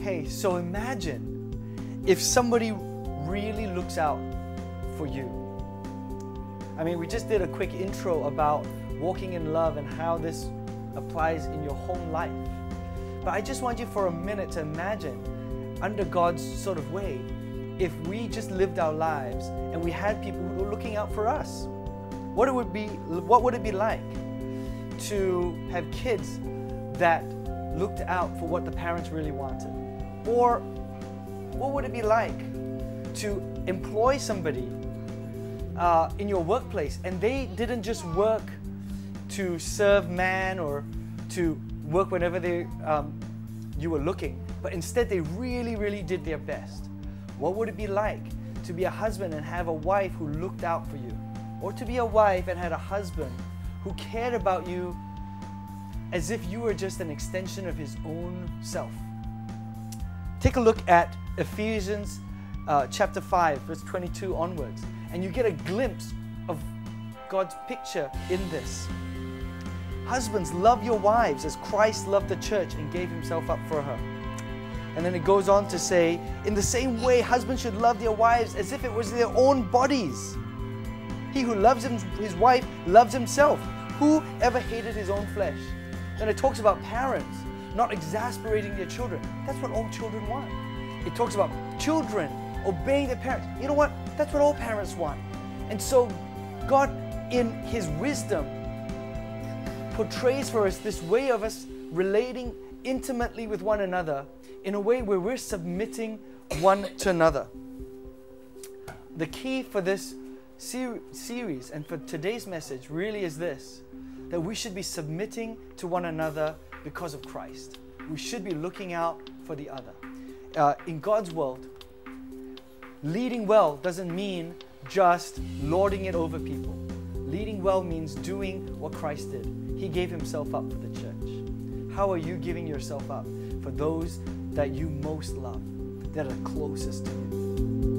Hey, so imagine if somebody really looks out for you. I mean, we just did a quick intro about walking in love and how this applies in your home life. But I just want you for a minute to imagine, under God's sort of way, if we just lived our lives and we had people who were looking out for us. What would it be like to have kids that looked out for what the parents really wanted? Or what would it be like to employ somebody in your workplace and they didn't just work to serve man or to work whenever you were looking, but instead they really did their best? What would it be like to be a husband and have a wife who looked out for you? Or to be a wife and had a husband who cared about you as if you were just an extension of his own self? Take a look at Ephesians chapter 5, verse 22 onwards, and you get a glimpse of God's picture in this. Husbands, love your wives as Christ loved the church and gave himself up for her. And then it goes on to say, in the same way, husbands should love their wives as if it was their own bodies. He who loves his wife loves himself. Who ever hated his own flesh? Then it talks about parents not exasperating their children. That's what all children want. It talks about children obeying their parents. You know what? That's what all parents want. And so God, in his wisdom, portrays for us this way of us relating intimately with one another in a way where we're submitting one to another. The key for this series and for today's message really is this: that we should be submitting to one another because of Christ. We should be looking out for the other. In God's world, leading well doesn't mean just lording it over people. Leading well means doing what Christ did. He gave himself up for the church. How are you giving yourself up for those that you most love, that are closest to you?